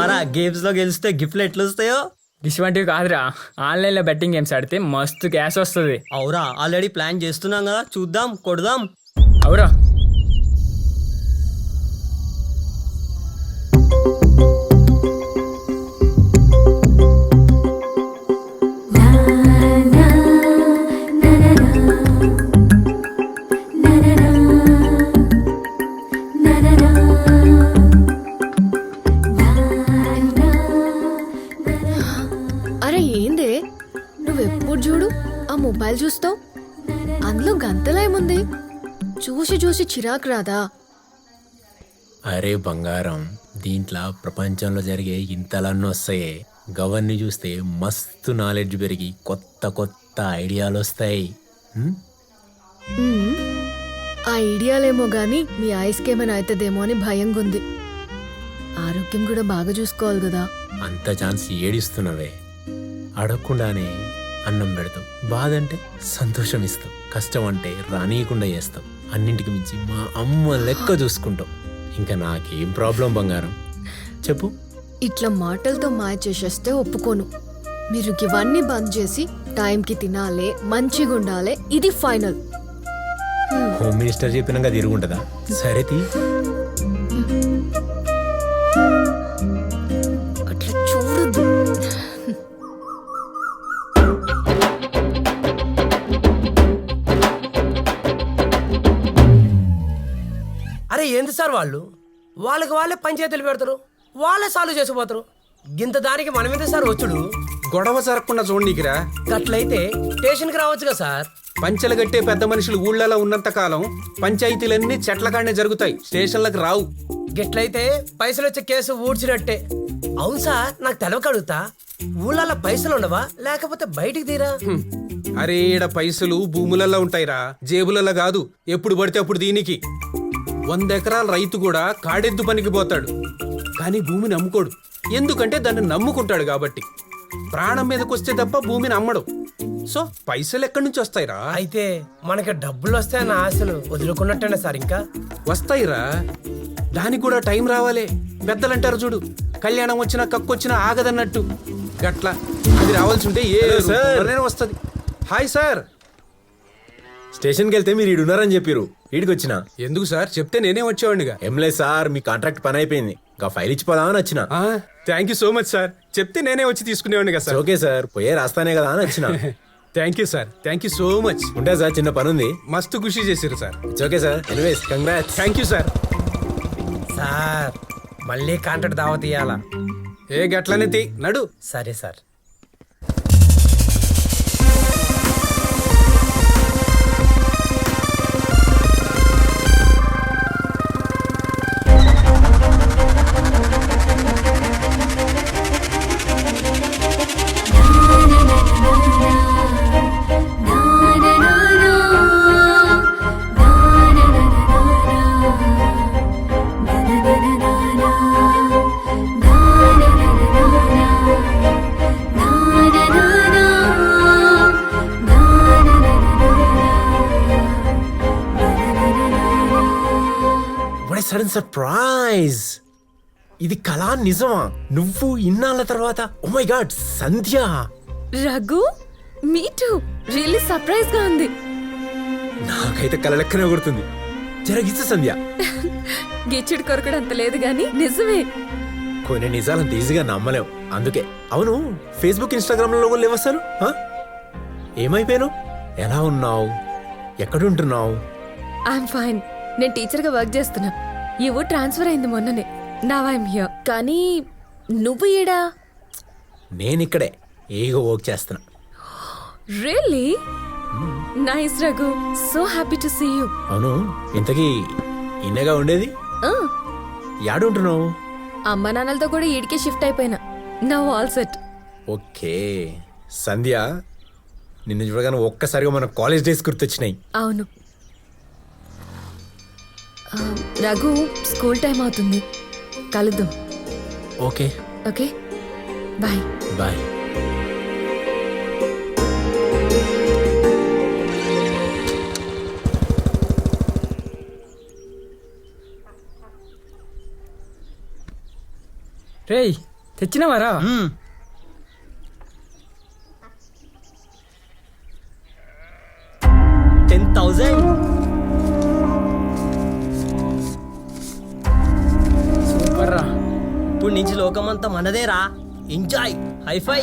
చూసినారా గేమ్స్ లో గెలిస్తే గిఫ్ట్లు ఎట్లా వస్తాయో? ఇటువంటివి కాదురా, ఆన్లైన్లో బెట్టింగ్ గేమ్స్ ఆడితే మస్తు క్యాష్ వస్తుంది. అవురా, ఆల్రెడీ ప్లాన్ చేస్తున్నాం కదా, చూద్దాం, కొడదాం. అవురా. అరే ఏందే నువ్వెప్పుడు చూడు ఆ మొబైల్ చూస్తావు, అందులో గంతలేముంది? చూసి చూసి చిరాకు రాదా? అరే బంగారం, దీంట్లో ప్రపంచంలో జరిగే ఇంతలన్నీ వస్తాయే. గవర్ని చూస్తే మస్తు నాలెడ్జ్ పెరిగి కొత్త కొత్త ఐడియాలు వస్తాయి. ఆ ఐడియాలేమో గాని మీ ఐస్కి ఏమైనా అవుతుందేమో అని భయంగా ఉంది. ఆరోగ్యం కూడా బాగా చూసుకోవాలి కదా. అంత ఛాన్స్ ఏడిస్తున్నవే. అడగకుండానే అన్నం పెడతావు, బాధ అంటే సంతోషం ఇస్తావు, కష్టం అంటే రానీయకుండా చేస్తావు, అన్నింటికి మించి మా అమ్మ లెక్క చూసుకుంటావు. ఇంకా నాకేం ప్రాబ్లం బంగారం, చెప్పు. ఇట్లా మాటలతో మాయ చేసేస్తే ఒప్పుకోను. మీరు ఇవన్నీ బంద్ చేసి టైంకి తినాలే, మంచిగా ఉండాలి, ఇది ఫైనల్. హోమ్ మినిస్టర్ చెప్పినాక తిరుగుంటుందా? సరే తీ. అట్లా చూడద్దు. అరే ఏంది సార్ వాళ్ళకి వాళ్ళే పంచాయతీలు పెడతారు, వాళ్ళే సాల్వ్ చేసిపోతారు. గింత దానికి మన మీద సార్ వచ్చుడు. గొడవ జరగకుండా చూడనీకిరా. గట్లయితే స్టేషన్కి రావచ్చుగా సార్. పంచెలు గట్టే పెద్ద మనుషులు ఊళ్ళలో ఉన్నంత కాలం పంచాయతీలన్నీ చెట్ల కాడనే జరుగుతాయి, స్టేషన్లకు రావు. గట్లయితే పైసలు వచ్చే కేసు ఊడ్చినట్టే. అవును సార్, నాకు తెలవక అడుగుతా, ఊళ్ళల్లో పైసలు ఉండవా లేకపోతే బయటికి తీరా? అరే ఈడ పైసలు భూములలో ఉంటాయిరా, జేబులలో కాదు. ఎప్పుడు పడితే అప్పుడు దీనికి 100 ఎకరాల రైతు కూడా కాడెద్దు పనికి పోతాడు, కానీ భూమిని అమ్ముకోడు. ఎందుకంటే దాన్ని నమ్ముకుంటాడు కాబట్టి. ప్రాణం మీదకొస్తే తప్ప భూమిని అమ్మడు. సో పైసలు ఎక్కడి నుంచి వస్తాయిరా? అయితే మనకి డబ్బులు వస్తాయన్న ఆశలు వదులుకున్నట్టేనా సార్? ఇంకా వస్తాయిరా, దానికి కూడా టైం రావాలే. పెద్దలంటారు చూడు, కళ్యాణం వచ్చినా కక్కొచ్చినా ఆగదన్నట్టు. గట్ల అది రావాల్సి ఉంటే వస్తుంది. Hi sir. స్టేషన్కి వెళ్తే మీరు ఈడున్నారని చెప్పిరు, ఈడికి వచ్చిన. ఎందుకు సార్? చెప్తే నేనే వచ్చేవాడిగా. ఎంలే సార్, మీ కాంట్రాక్ట్ పని అయిపోయింది, ఇంకా ఫైల్ ఇచ్చిపోదామని వచ్చిన. Thank you so much sir. చెప్తే నేనే వచ్చి తీసుకునేవాడిగా సార్. ఓకే సార్, పోయే రాస్తానే కదా అని వచ్చిన. Thank you sir, thank you so much. ఉంటా సార్, చిన్న పని ఉంది. మస్తు ఖుషి చేసిరు sir. It's okay sir. Anyways congrats. Thank you sir. Sir మళ్ళీ కాంట్రాక్ట్ దావత్ ఇయ్యాలా? ఏ గట్లనే తీ నడు. సరే సార్. Sudden surprise. ఇది కళా నిజమా? నువ్వు ఇన్నాళ్ళ తర్వాత? Oh my god, Sandhya. Raghu, me too. Really surprise గా ఉంది. నాకైతే కళ లెక్కనే కొడుతుంది. జరగిచ్చ సంధ్య. గిచ్చుడు కొరకడు అంత లేదు గాని నిజమే. కొన్ని నిజాలంత ఈజీగా నమ్మలేవు, అందుకే. అవును, ఫేస్బుక్ ఇన్స్టాగ్రామ్ లో లేవు అసలు. ఏమైపోయాను? ఎలా ఉన్నావు? ఎక్కడుంటున్నావు? I'm fine. నేను టీచర్ గా వర్క్ చేస్తున్నా. ఈ ఊరు ట్రాన్స్ఫర్ అయింది మొన్ననే. Now I'm here. కానీ నువ్వు ఈడా? నేనిక్కడే ఏగో వర్క్ చేస్తున్నా. Really nice Raghu, so happy to see you. అవును, ఇంతకీ ఇన్నగా ఉండేది యాడుంటున్నావు? అమ్మ నాన్నలతో కూడా ఈడికే షిఫ్ట్ అయిపోయినా. Now all set. Okay Sandhya, నిన్ను చూడగానే ఒక్కసారిగా మన కాలేజ్ డేస్ గుర్తొచ్చినాయి. అవును రఘు, స్కూల్ టైం అవుతుంది, కలుద్దాం. Okay okay, bye. బాయ్. రేయ్, తెచ్చినవారా? 10,000. సూపర్ రా. ఇప్పుడు నుంచి లోకమంతా మనదేరా. Enjoy hi fi.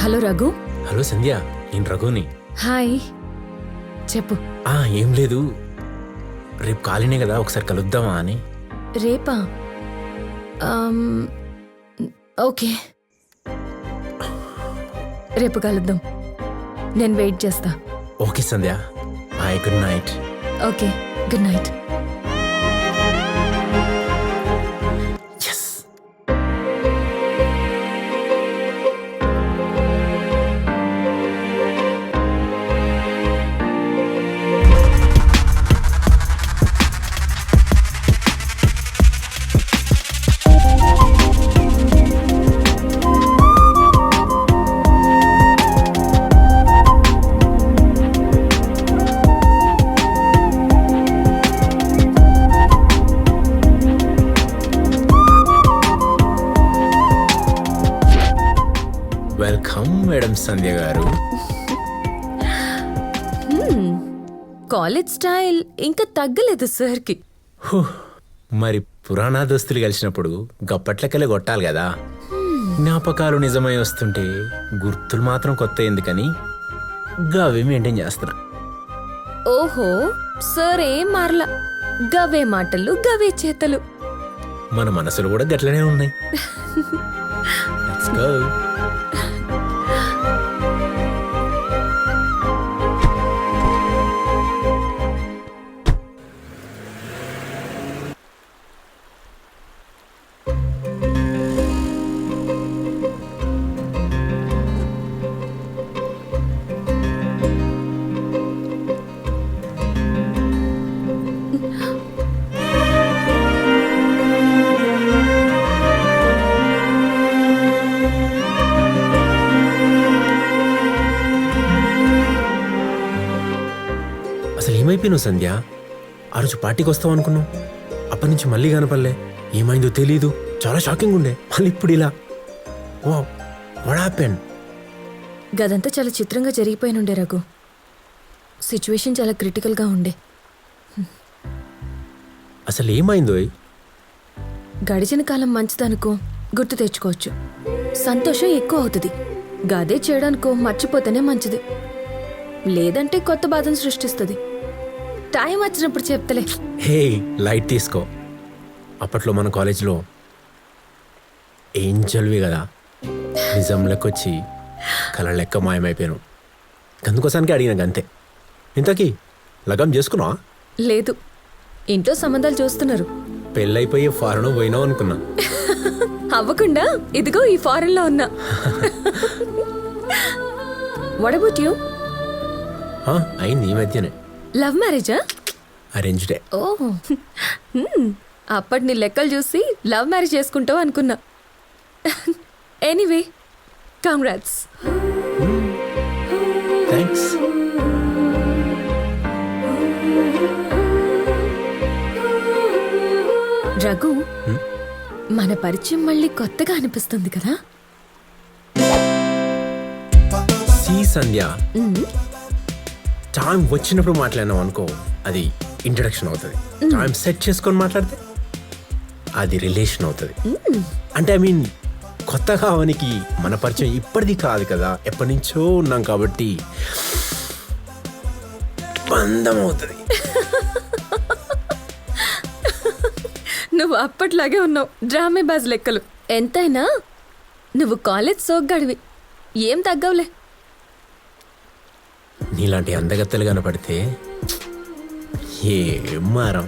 Hello Raghu. Hello Sandhya, నేను రఘుని. హాయ్, చెప్పు. ఏం లేదు, రేపు ఖాళీనే కదా, ఒకసారి కలుద్దామా అని. రేపా? ఓకే, రేపు కలుద్దాం. నేను వెయిట్ చేస్తా. Okay Sandhya, bye, good night. Okay, good night. Welcome madam Sandhya garu. College style ఇంకా తగ్గలేదు సార్కి. మరి పురాణా దోస్తులు కలిసినప్పుడు గప్పట్లకెళ్ళి కొట్టాలి కదా. జ్ఞాపకాలు నిజమై వస్తుంటే గుర్తులు మాత్రం కొత్త ఎందుకని గవి మెయింటైన్ చేస్తున్నా. ఓహో, సార్ ఏం మారలా. గవే మాటలు, గవే చేతలు. మన మనసులు కూడా గట్లనే ఉన్నాయి. Let's go. అసలు ఏమైపోయినావు సంధ్య? ఆ రోజు పార్టీకి వస్తావు అనుకున్నావు, అప్పటి నుంచి మళ్ళీ కనపడలే. ఏమైందో తెలీదు, చాలా షాకింగ్ ఉండే. మళ్ళీ ఇప్పుడు ఇలా. Wow, what happened? గదంతా చాలా చిత్రంగా జరిగిపోయినుండే రఘు. సిచ్యువేషన్ చాలా క్రిటికల్గా ఉండే. అసలు ఏమైందో? గడిచిన కాలం మంచిదనుకో గుర్తు తెచ్చుకోవచ్చు, సంతోషం ఎక్కువ అవుతుంది. గదే చేయడానికో మర్చిపోతేనే మంచిది, లేదంటే కొత్త బాధను సృష్టిస్తుంది. టైం వచ్చినప్పుడు చెప్తలే. హే, లైట్ తీసుకో. అప్పట్లో మన కాలేజీలో ఏంజల్వి కదా, నిజం లెక్కొచ్చి కళ లెక్క మాయమైపోయాను. అందుకోసానికి అడిగిన గంతే. ఇంతకీ లగం చేసుకున్నావా? లేదు, ఇంట్లో సంబంధాలు చూస్తున్నారు. పెళ్ళైపోయి ఫారెన్ పోయినావు అనుకున్నా. అవ్వకుండా ఇదిగో ఈ ఫారెన్ లో ఉన్నా. What about you? అయింది ఈ మధ్యనే. లవ్ మ్యారేజా? అరేంజ్డే. ఓహ్, అప్పటి నీ లెక్కలు చూసి లవ్ మ్యారేజ్ చేసుకుంటావు అనుకున్నా. Anyway, congrats. థ్యాంక్స్. రఘు, మన పరిచయం మళ్ళీ కొత్తగా అనిపిస్తుంది కదా? సి సంధ్య, టైం వచ్చినప్పుడు మాట్లాడినావు అనుకో, అది ఇంట్రడక్షన్ అవుతుంది. టైం సెట్ చేసుకొని మాట్లాడితే అది రిలేషన్ అవుతుంది. అంటే ఐ మీన్, కొత్తగా అవనికి మన పరిచయం ఇప్పటిది కాదు కదా, ఎప్పటి నుంచో ఉన్నాం కాబట్టి బంధం అవుతుంది. నువ్వు అప్పట్లాగే ఉన్నావు, డ్రామే బాజ్ లెక్కలు. ఎంతైనా నువ్వు కాలేజ్ సోగ్గాడివి, ఏం తగ్గవులే. నీలాంటి అందగత్తెలు కనపడితే ఏం మారం.